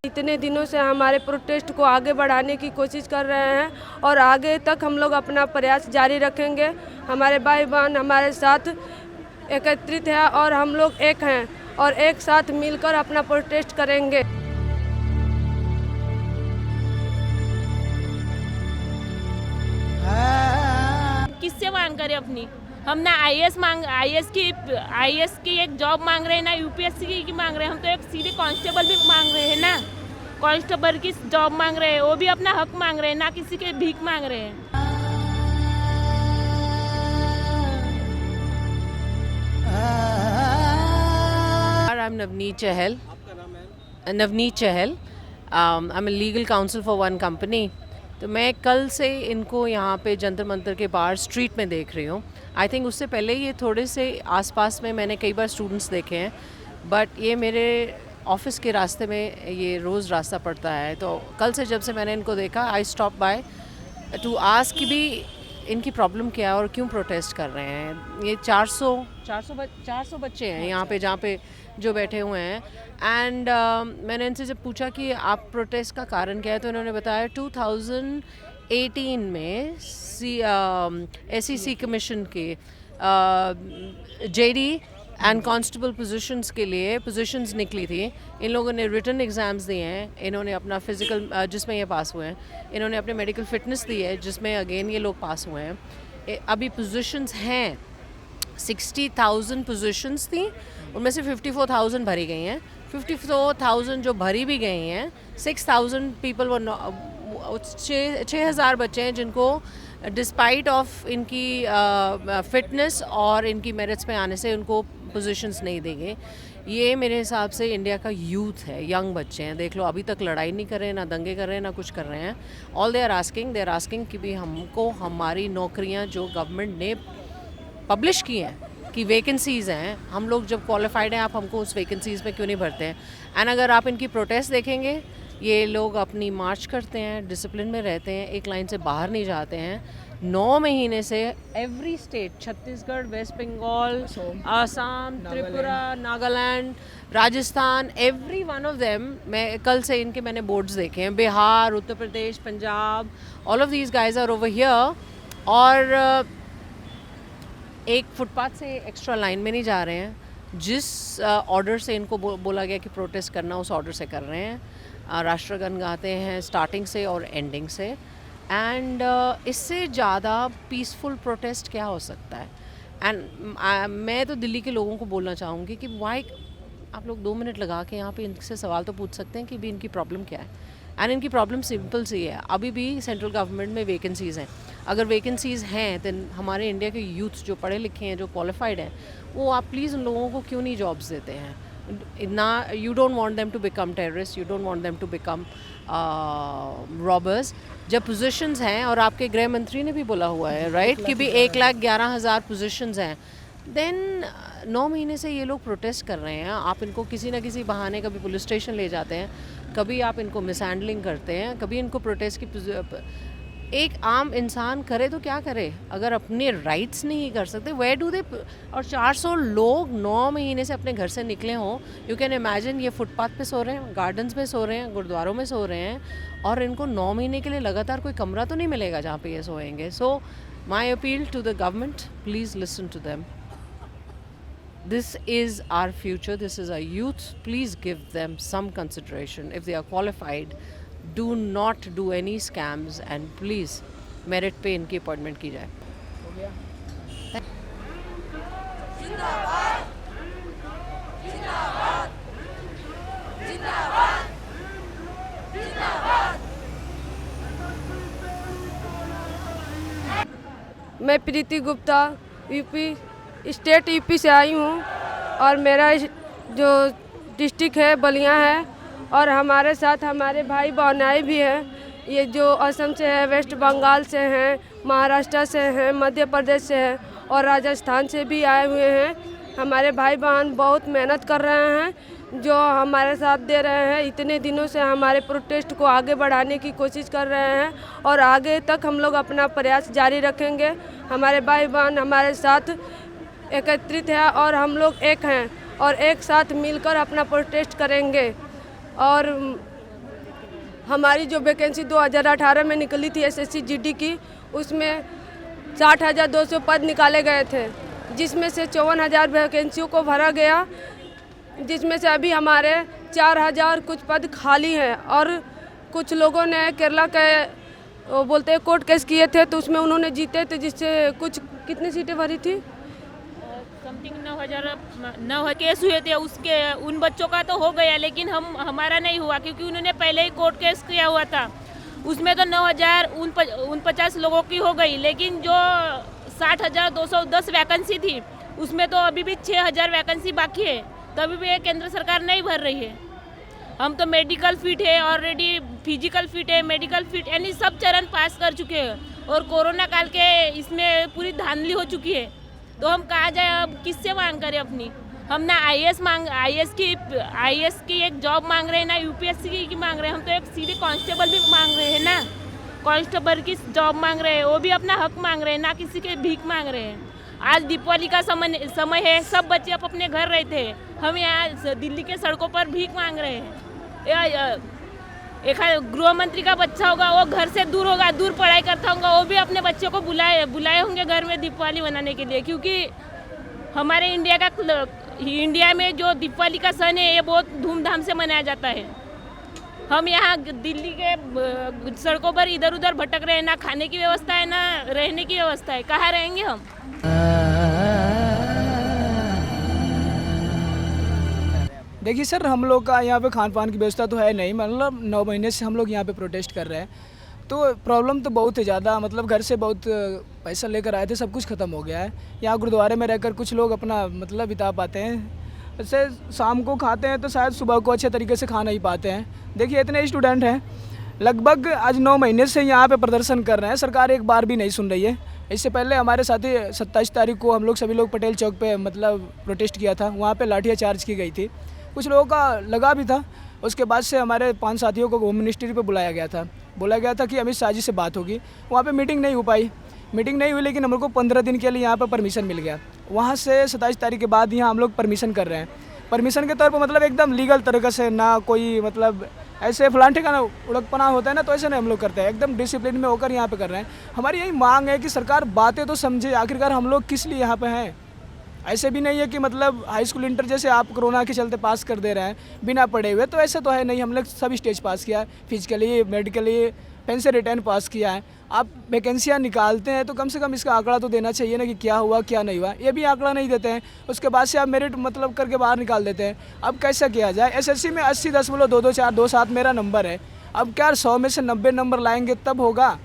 इतने दिनों से हमारे प्रोटेस्ट को आगे बढ़ाने की कोशिश कर रहे हैं और आगे तक हम लोग अपना प्रयास जारी रखेंगे। हमारे भाई बहन हमारे साथ एकत्रित है और हम लोग एक हैं और एक साथ मिलकर अपना प्रोटेस्ट करेंगे। किससे मांग करें अपनी? हम ना आईएएस की एक जॉब मांग रहे हैं, ना यूपीएससी की मांग रहे हैं। हम तो एक सीधे कांस्टेबल भी मांग रहे हैं ना, कांस्टेबल की जॉब मांग रहे हैं। वो भी अपना हक मांग रहे हैं, ना किसी के भीख मांग रहे हैं। I'm Navneet Chahal. आपका नाम है? Navneet Chahal. I'm a legal counsel for one company. तो मैं कल से इनको यहाँ पे जंतर मंतर के बाहर स्ट्रीट में देख रही हूँ। आई थिंक उससे पहले ये थोड़े से आसपास में मैंने कई बार स्टूडेंट्स देखे हैं, बट ये मेरे ऑफिस के रास्ते में ये रोज़ रास्ता पड़ता है। तो कल से जब से मैंने इनको देखा, I stop by two ask कि भी इनकी प्रॉब्लम क्या है और क्यों प्रोटेस्ट कर रहे हैं। ये 400 बच्चे हैं यहाँ पे जहाँ पे जो बैठे हुए हैं। एंड मैंने इनसे जब पूछा कि आप प्रोटेस्ट का कारण क्या है, तो इन्होंने बताया 2018 में SEC कमीशन के JD एंड कांस्टेबल पोजीशंस के लिए पोजीशंस निकली थी। इन लोगों ने रिटन एग्ज़ाम्स दिए हैं, इन्होंने अपना फिज़िकल जिसमें ये पास हुए हैं, इन्होंने अपने मेडिकल फिटनेस दी है जिसमें अगेन ये लोग पास हुए हैं। अभी पोजीशंस हैं 60,000 पोजीशंस थी, उनमें से 54,000 भरी गई हैं। 54,000 जो भरी भी गई हैं, 6,000 पीपल वो 6,000 बच्चे हैं जिनको डिस्पाइट ऑफ इनकी फिटनेस और इनकी मेरिट्स में आने से उनको पोजीशंस नहीं देंगे। ये मेरे हिसाब से इंडिया का यूथ है, यंग बच्चे हैं। देख लो, अभी तक लड़ाई नहीं कर रहे हैं, ना दंगे कर रहे हैं, ना कुछ कर रहे हैं। ऑल दे आर आस्किंग कि भी हमको हमारी नौकरियां जो गवर्नमेंट ने पब्लिश की हैं कि वैकेंसीज़ हैं, हम लोग जब क्वालिफाइड हैं, आप हमको उस वैकेंसीज़ में क्यों नहीं भरते हैं। एंड अगर आप इनकी प्रोटेस्ट देखेंगे, ये लोग अपनी मार्च करते हैं, डिसिप्लिन में रहते हैं, एक लाइन से बाहर नहीं जाते हैं। 9 महीने से every state, Chhattisgarh, West Bengal, Assam, Tripura, Nagaland, Rajasthan, every one of them, मैं कल से इनके मैंने बोर्ड्स देखे हैं, Bihar, Uttar Pradesh, Punjab, all of these guys are over here. और एक फुटपाथ से एक्स्ट्रा लाइन में नहीं जा रहे हैं। जिस ऑर्डर से इनको बोला गया कि प्रोटेस्ट करना, उस ऑर्डर से कर रहे हैं। राष्ट्रगान गाते हैं स्टार्टिंग से और एंडिंग से। एंड इससे ज़्यादा पीसफुल प्रोटेस्ट क्या हो सकता है। एंड मैं तो दिल्ली के लोगों को बोलना चाहूँगी कि वाई आप लोग 2 मिनट लगा के यहाँ पे इनसे सवाल तो पूछ सकते हैं कि भी इनकी प्रॉब्लम क्या है। एंड इनकी प्रॉब्लम सिंपल सी है, अभी भी सेंट्रल गवर्नमेंट में वैकेंसीज़ हैं। अगर वैकेंसीज़ हैं तो हमारे इंडिया के यूथ जो पढ़े लिखे हैं, जो क्वालिफाइड हैं, वो आप प्लीज़ उन लोगों को क्यों नहीं जॉब्स देते हैं ना। You don't want them to become terrorist, you don't want them to become robbers. जब पोजीशंस हैं, और आपके गृह मंत्री ने भी बोला हुआ है राइट कि भी 1,11,000 पोजीशंस हैं, देन 9 महीने से ये लोग प्रोटेस्ट कर रहे हैं। आप इनको किसी ना किसी बहाने कभी पुलिस स्टेशन ले जाते हैं, कभी आप इनको मिसहैंडलिंग करते हैं, कभी इनको प्रोटेस्ट की। एक आम इंसान करे तो क्या करे अगर अपने राइट्स नहीं कर सकते, वेयर डू दे। और 400 लोग 9 महीने से अपने घर से निकले हों। यू कैन इमेजिन, ये फुटपाथ पे सो रहे हैं, गार्डन्स में सो रहे हैं, गुरुद्वारों में सो रहे हैं, और इनको 9 महीने के लिए लगातार कोई कमरा तो नहीं मिलेगा जहाँ पे ये सोएंगे। So my appeal to the government, please listen to them. This is our future, this is our youth. Please give them some consideration. If they are qualified, do not do any scams and please merit पे इनकी appointment की जाए। जिंदाबाद, जिंदाबाद, जिंदाबाद, जिंदाबाद। मैं प्रीति Gupta state UP से आई हूँ और मेरा जो डिस्ट्रिक्ट है बलिया है, और हमारे साथ हमारे भाई बहनाएँ भी हैं। ये जो असम से है, वेस्ट बंगाल से हैं, महाराष्ट्र से हैं, मध्य प्रदेश से हैं और राजस्थान से भी आए हुए हैं। हमारे भाई बहन बहुत मेहनत कर रहे हैं, जो हमारे साथ दे रहे हैं। इतने दिनों से हमारे प्रोटेस्ट को आगे बढ़ाने की कोशिश कर रहे हैं और आगे तक हम लोग अपना प्रयास जारी रखेंगे। हमारे भाई बहन हमारे साथ एकत्रित है और हम लोग एक हैं और एक साथ मिलकर अपना प्रोटेस्ट करेंगे। और हमारी जो वैकेंसी 2018 में निकली थी एसएससी जीडी की, उसमें 60,200 पद निकाले गए थे, जिसमें से 54,000 वैकेंसियों को भरा गया, जिसमें से अभी हमारे 4,000 कुछ पद खाली हैं। और कुछ लोगों ने केरला के वो बोलते हैं कोर्ट केस किए थे, तो उसमें उन्होंने जीते थे, जिससे कुछ कितनी सीटें भरी थी, समथिंग 9,000 केस हुए थे उसके। उन बच्चों का तो हो गया, लेकिन हमारा नहीं हुआ क्योंकि उन्होंने पहले ही कोर्ट केस किया हुआ था। उसमें तो 9,049 लोगों की हो गई, लेकिन जो 60,210 वैकेंसी थी उसमें तो अभी भी 6,000 वैकेंसी बाकी है, तभी भी केंद्र सरकार नहीं भर रही है। हम तो मेडिकल फिट है ऑलरेडी, फिजिकल फिट है, मेडिकल फिट, यानी सब चरण पास कर चुके हैं। और कोरोना काल के इसमें पूरी धांधली हो चुकी है, तो हम कहाँ जाए, अब किससे मांग करें अपनी। हम ना आईएएस की एक जॉब मांग रहे हैं, ना यूपीएससी की मांग रहे हैं, हम तो एक सीधे कांस्टेबल भी मांग रहे हैं ना, कांस्टेबल की जॉब मांग रहे हैं, वो भी अपना हक मांग रहे हैं, ना किसी के भीख मांग रहे हैं। आज दीपावली का समय है, सब बच्चे अपने घर रहते हैं, हम यहाँ दिल्ली के सड़कों पर भीख मांग रहे हैं। एक गृह मंत्री का बच्चा होगा, वो घर से दूर होगा, दूर पढ़ाई करता होगा, वो भी अपने बच्चों को बुलाए होंगे घर में दीपावली मनाने के लिए, क्योंकि हमारे इंडिया में जो दीपावली का सन है ये बहुत धूमधाम से मनाया जाता है। हम यहाँ दिल्ली के सड़कों पर इधर उधर भटक रहे हैं, ना खाने की व्यवस्था है ना रहने की व्यवस्था है, कहाँ रहेंगे हम। देखिए सर, हम लोग का यहाँ पे खान पान की व्यवस्था तो है नहीं, मतलब 9 महीने से हम लोग यहाँ पे प्रोटेस्ट कर रहे हैं, तो प्रॉब्लम तो बहुत ही ज़्यादा, मतलब घर से बहुत पैसा लेकर आए थे, सब कुछ ख़त्म हो गया है। यहाँ गुरुद्वारे में रहकर कुछ लोग अपना मतलब बिता पाते हैं, जैसे शाम को खाते हैं तो शायद सुबह को अच्छे तरीके से खा नहीं पाते हैं। देखिए इतने स्टूडेंट हैं, लगभग आज 9 महीने से यहाँ पे प्रदर्शन कर रहे हैं, सरकार एक बार भी नहीं सुन रही है। इससे पहले हमारे साथी 27 तारीख को हम लोग सभी लोग पटेल चौक पे मतलब प्रोटेस्ट किया था, वहाँ पे लाठियाँ चार्ज की गई थी, कुछ लोगों का लगा भी था। उसके बाद से हमारे 5 साथियों को होम मिनिस्ट्री पे बोला गया था कि अमित शाह जी से बात होगी, वहाँ पे मीटिंग नहीं हुई, लेकिन हम लोग को 15 दिन के लिए यहाँ पर परमिशन मिल गया। वहाँ से 27 तारीख के बाद यहाँ हम लोग परमिशन कर रहे हैं, परमिशन के तौर पर मतलब एकदम लीगल तरीके से, ना कोई मतलब ऐसे फलान ठिकाना उड़कपना होता है ना, तो ऐसे नहीं हम लोग करते हैं, एकदम डिसिप्लिन में होकर यहाँ पे कर रहे हैं। हमारी यही मांग है कि सरकार बातें तो समझे, आखिरकार हम लोग किस लिए यहाँ पे हैं। ऐसे भी नहीं है कि मतलब हाई स्कूल इंटर जैसे आप कोरोना के चलते पास कर दे रहे हैं बिना पढ़े हुए, तो ऐसा तो है नहीं। हम लोग सभी स्टेज पास किया है, फिजिकली मेडिकली पेन से रिटर्न पास किया है। आप वैकेंसियाँ निकालते हैं तो कम से कम इसका आंकड़ा तो देना चाहिए ना कि क्या हुआ क्या नहीं हुआ, ये भी आंकड़ा नहीं देते हैं। उसके बाद से आप मेरिट मतलब करके बाहर निकाल देते हैं। अब कैसा किया जाए, एसएससी में 80.22427 मेरा नंबर है, अब क्या 100 में से 90 नंबर लाएंगे तब होगा।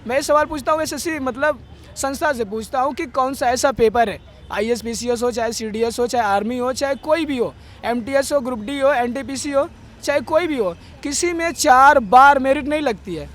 मैं ये सवाल पूछता हूँ एसएससी मतलब संस्था से पूछता हूँ कि कौन सा ऐसा पेपर है, IAS PCS हो, चाहे CDS हो, चाहे आर्मी हो, चाहे कोई भी हो, MTS हो, ग्रुप D हो, NTPC हो, चाहे कोई भी हो, किसी में 4 बार मेरिट नहीं लगती है।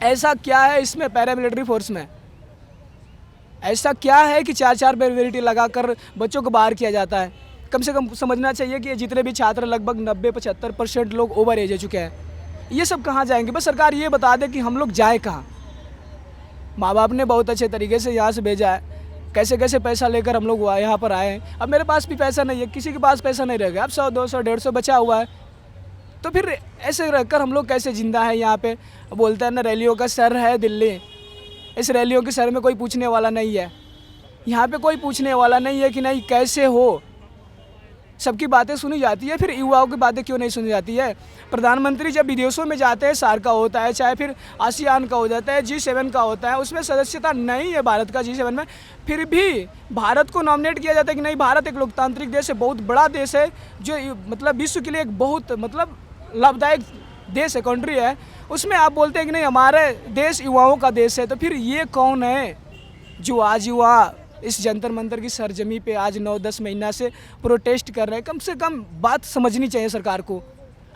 ऐसा क्या है इसमें पैरामिलिट्री फोर्स में, ऐसा क्या है कि 4 बार मेरिट लगाकर बच्चों को बाहर किया जाता है। कम से कम समझना चाहिए कि जितने भी छात्र लगभग 90-75% लोग ओवर एज हो चुके हैं, ये सब कहाँ जाएंगे। बस सरकार ये बता दे कि हम लोग जाए कहाँ। माँ बाप ने बहुत अच्छे तरीके से यहाँ से भेजा है, कैसे कैसे पैसा लेकर हम लोग यहाँ पर आए हैं। अब मेरे पास भी पैसा नहीं है, किसी के पास पैसा नहीं रहेगा, अब 100, 200, 150 बचा हुआ है, तो फिर ऐसे रहकर हम लोग कैसे जिंदा है यहाँ पे। बोलते हैं ना रैलियों का सर है दिल्ली, इस रैलियों के सर में कोई पूछने वाला नहीं है, यहाँ पे कोई पूछने वाला नहीं है कि नहीं कैसे हो। सबकी बातें सुनी जाती है, फिर युवाओं की बातें क्यों नहीं सुनी जाती है। प्रधानमंत्री जब विदेशों में जाते हैं, सार्क का होता है, चाहे फिर आसियान का हो जाता है, G7 का होता है, उसमें सदस्यता नहीं है भारत का G7 में, फिर भी भारत को नॉमिनेट किया जाता है कि नहीं भारत एक लोकतांत्रिक देश है, बहुत बड़ा देश है, जो मतलब विश्व के लिए एक बहुत मतलब लाभदायक देश है, कंट्री है। उसमें आप बोलते हैं कि नहीं हमारे देश युवाओं का देश है, तो फिर ये कौन है जो आज युवा इस जंतर मंतर की सरजमी पे आज 9-10 महीना से प्रोटेस्ट कर रहे हैं। कम से कम बात समझनी चाहिए सरकार को।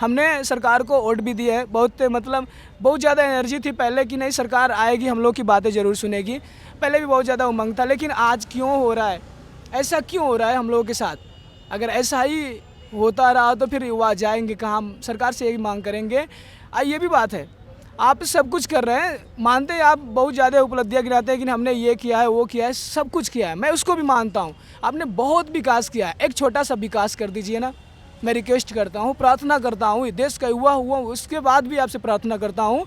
हमने सरकार को वोट भी दिए है, बहुत ज़्यादा एनर्जी थी पहले कि नहीं सरकार आएगी, हम लोग की बातें ज़रूर सुनेगी, पहले भी बहुत ज़्यादा उमंग था। लेकिन आज क्यों हो रहा है, ऐसा क्यों हो रहा है हम लोगों के साथ। अगर ऐसा ही होता रहा तो फिर युवा जाएंगे कहाँ। हम सरकार से यही मांग करेंगे। ये भी बात है, आप सब कुछ कर रहे हैं, मानते हैं आप बहुत ज़्यादा उपलब्धियाँ गिनाते हैं कि हमने ये किया है, वो किया है, सब कुछ किया है, मैं उसको भी मानता हूँ। आपने बहुत विकास किया है, एक छोटा सा विकास कर दीजिए ना। मैं रिक्वेस्ट करता हूँ, प्रार्थना करता हूँ, देश का युवा हुआ उसके बाद भी आपसे प्रार्थना करता हूँ,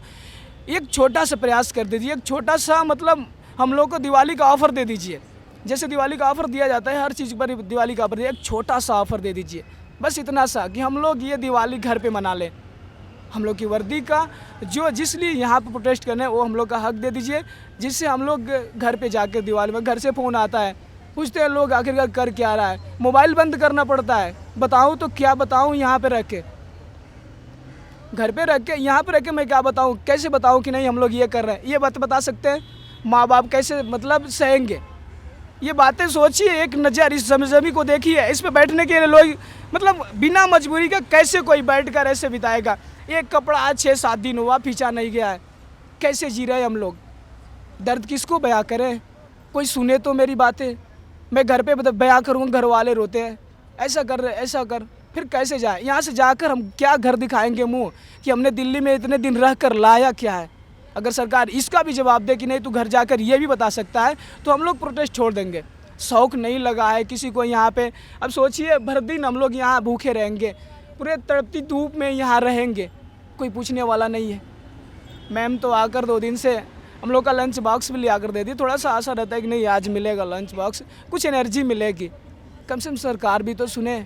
एक छोटा सा प्रयास कर दीजिए, एक छोटा सा मतलब हम लोग को दिवाली का ऑफ़र दे दीजिए। जैसे दिवाली का ऑफ़र दिया जाता है, हर चीज़ पर दिवाली का ऑफ़र दिया, एक छोटा सा ऑफ़र दे दीजिए, बस इतना सा कि हम लोग ये दिवाली घर पे मना लें। हम लोग की वर्दी का जो जिस लिए यहाँ पे प्रोटेस्ट करने वो हम लोग का हक दे दीजिए, जिससे हम लोग घर पे जाकर दिवाली में घर से फ़ोन आता है, पूछते हैं लोग आखिरकार कर क्या रहा है, मोबाइल बंद करना पड़ता है। बताऊँ तो क्या बताऊँ, यहाँ पे रख के घर पे रख के यहाँ पे रख के मैं क्या बताऊँ, कैसे बताऊँ कि नहीं हम लोग ये कर रहे हैं। ये बात बता सकते हैं माँ बाप कैसे मतलब सहेंगे, ये बातें सोचिए, एक नज़र इस जमी को देखिए, इस पे बैठने के लिए लोग मतलब बिना मजबूरी का कैसे कोई बैठ कर ऐसे बिताएगा। एक कपड़ा आज 6-7 दिन हुआ पीछा नहीं गया है, कैसे जी रहे हैं हम लोग। दर्द किसको बयां करें, कोई सुने तो मेरी बातें। मैं घर पे बयां करूँगा, घर वाले रोते हैं, ऐसा कर रहे ऐसा कर, फिर कैसे जाए। यहाँ से जाकर हम क्या घर दिखाएंगे मुँह कि हमने दिल्ली में इतने दिन रह कर लाया क्या है। अगर सरकार इसका भी जवाब दे कि नहीं तू घर जाकर ये भी बता सकता है, तो हम लोग प्रोटेस्ट छोड़ देंगे। शौक नहीं लगा है किसी को यहाँ पे। अब सोचिए भर दिन हम लोग यहाँ भूखे रहेंगे, पूरे तड़पती धूप में यहाँ रहेंगे, कोई पूछने वाला नहीं है। मैम तो आकर 2 दिन से हम लोग का लंच बॉक्स भी ले आकर दे दी, थोड़ा सा आशा रहता है कि नहीं आज मिलेगा लंच बॉक्स, कुछ एनर्जी मिलेगी। कम से कम सरकार भी तो सुने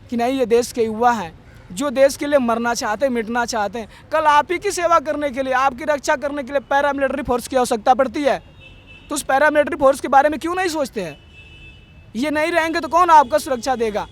कि नहीं ये देश के युवा हैं जो देश के लिए मरना चाहते हैं, मिटना चाहते हैं। कल आप ही की सेवा करने के लिए, आपकी रक्षा करने के लिए पैरामिलिट्री फोर्स की आवश्यकता पड़ती है, तो उस पैरामिलिट्री फोर्स के बारे में क्यों नहीं सोचते हैं। ये नहीं रहेंगे तो कौन आपका सुरक्षा देगा।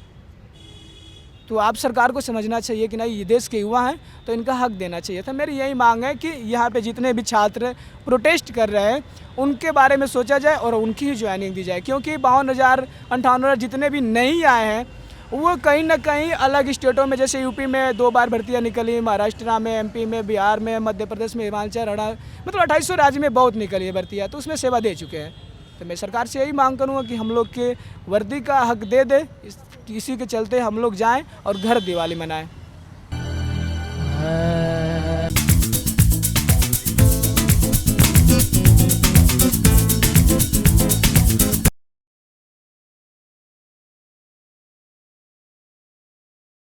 तो आप सरकार को समझना चाहिए कि नहीं ये देश के युवा हैं तो इनका हक देना चाहिए था। मेरी यही मांग है कि यहाँ पे जितने भी छात्र प्रोटेस्ट कर रहे हैं उनके बारे में सोचा जाए और उनकी ही ज्वाइनिंग दी जाए, क्योंकि 52,000 58,000 जितने भी नहीं आए हैं वो कहीं ना कहीं अलग स्टेटों में, जैसे यूपी में 2 बार भर्तियाँ निकली, महाराष्ट्र में, एमपी में, बिहार में, मध्य प्रदेश में, हिमाचल, हरियाणा, मतलब 2800 राज्य में बहुत निकली है भर्तियाँ, तो उसमें सेवा दे चुके हैं। तो मैं सरकार से यही मांग करूँगा कि हम लोग के वर्दी का हक दे दे, इसी के चलते हम लोग जाएं और घर दिवाली मनाएं।